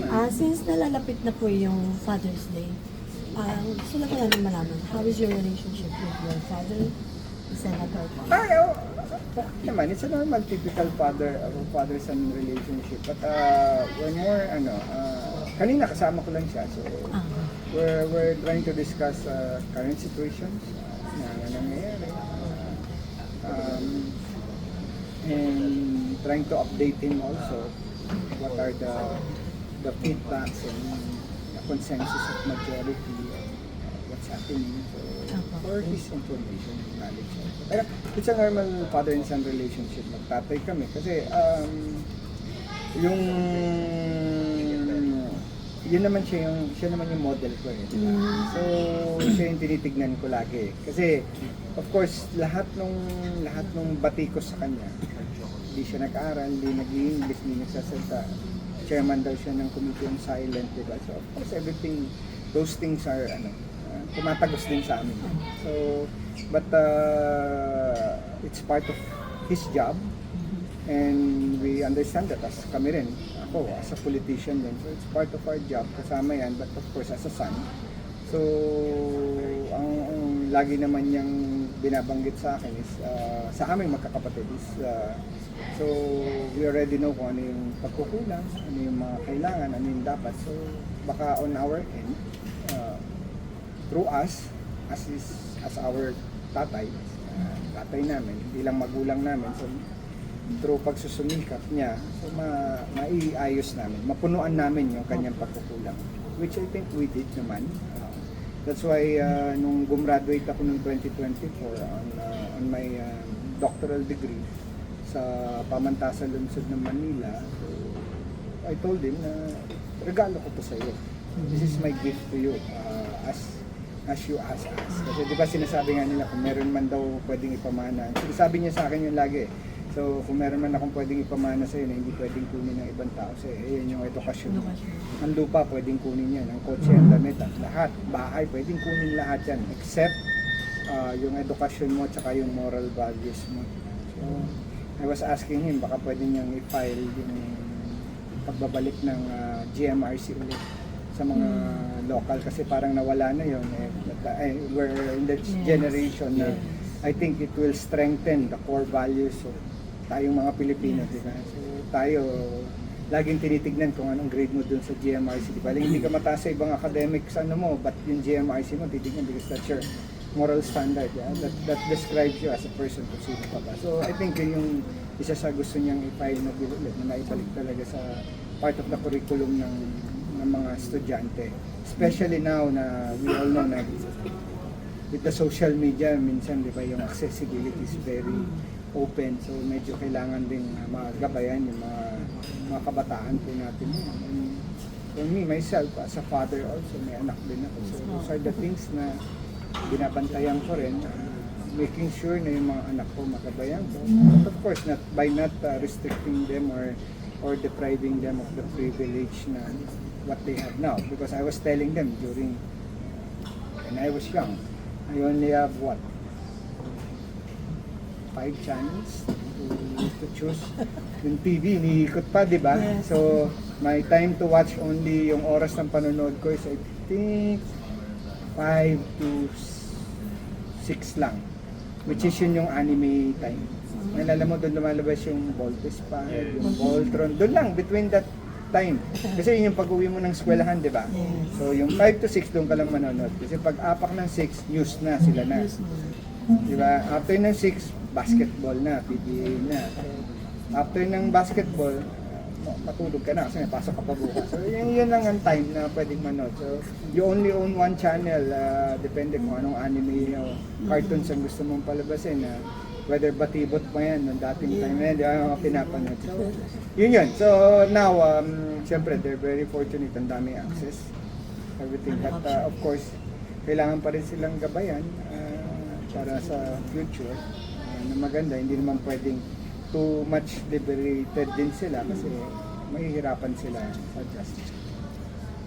Since nalalapit na po yung Father's Day, gusto na po namin malaman, how is your relationship with your father, the senator po? Naman, it's a normal, typical father-son relationship. But when more, kanina kasama ko lang siya. So, we're trying to discuss current situations na nangyayari. And trying to update him also what are the feedbacks and the consensus of majority of what's happening. So, for his information and knowledge also. Pero it's a normal father and son relationship. Magtatay kami kasi yung yun naman siya naman yung model ko eh. Diba? So, siya yung tinitignan ko lagi. Kasi, of course, lahat nung batikos sa kanya, hindi siya nag-aral, hindi nag-English, hindi nagsasalita. Chairman daw siya ng Committee on Silent, diba? So, of course, everything, those things are, tumatagos din sa amin. So, but, it's part of his job, and we understand that as kami rin, ako as a politician din, so it's part of our job, kasama yan, but of course as a son. So, ang lagi naman niyang binabanggit sa akin is, sa aming magkakapatid is, so we already know kung ano yung pagkukulang, ano yung mga kailangan, ano yung dapat. So, baka on our end, through us, as our tatay, tatay namin, hindi lang magulang namin, so through pagsusumikap niya, so maiayos namin, mapunuan namin yung kanyang pagkukulang, which I think we did naman. That's why nung gumraduate ako noong 2024 on my doctoral degree sa Pamantasan Lungsod ng Manila, so I told him na regalo ko to sa iyo. This is my gift to you, as you ask us. Kasi di ba sinasabi nga nila kung meron man daw pwedeng ipamana. Sinasabi niya sa akin yung lagi. So kung meron man akong pwedeng ipamana sa iyo na hindi pwedeng kunin ng ibang tao, so yun yung edukasyon. Ang lupa pwedeng kunin yan, ang kotse, ang damit, lahat, bahay pwedeng kunin lahat yan except yung edukasyon mo at saka yung moral values mo. So I was asking him baka pwede niyang i-file yung pagbabalik ng GMRC ulit sa mga local kasi parang nawala na yun we're in the generation na I think it will strengthen the core values of tayong mga Pilipino, diba? So tayo laging tinitignan kung anong grade mo dun sa GMRC, diba? Hindi ka mataas sa ibang academics mo, but yung GMRC mo titignan because that's your moral standard, yeah? That describes you as a person kung sino ka ba. So I think yun yung isa sa gusto niyang i-file na bill ulit, na naibalik talaga sa part of the curriculum ng mga estudyante. Especially now na we all know na with the social media, minsan di ba yung accessibility is very open, so medyo kailangan din magabayan yung mga kabataan po natin. And for me, myself, as a father also, may anak din ako. So those are the things na binabantayan ko rin, making sure na yung mga anak ko magabayan ko. But of course, by not restricting them or depriving them of the privilege na what they have now. Because I was telling them during, when I was young, I only have what? 5 channels to choose. Yung TV, iniikot pa, di ba? Yes. So, my time to watch only yung oras ng panonood ko is I think 5 to 6 lang. Which is yun yung anime time. Nalala mo doon lumalabas yung Voltes pa, yung Voltron. Doon lang, between that time. Kasi yun yung pag-uwi mo ng eskwelahan, di ba? So yung 5 to 6 doon ka lang manonood. Kasi pag apak ng 6, news na sila na. Di ba? After ng 6, basketball na, PBA na. So, after ng basketball, matulog ka na kasi may pasok ka pa bukas. So yun lang ang time na pwedeng manood. So you only own one channel, depende kung anong anime o cartoons ang gusto mong palabasin. Whether batibot pa yan, ng dating time na yan, di ba, pinapanood. So, yun. So, now, siyempre, they're very fortunate, ang daming access, everything. But, of course, kailangan pa rin silang gabayan para sa future na maganda. Hindi naman pwedeng too much liberated din sila kasi mahihirapan sila sa justice.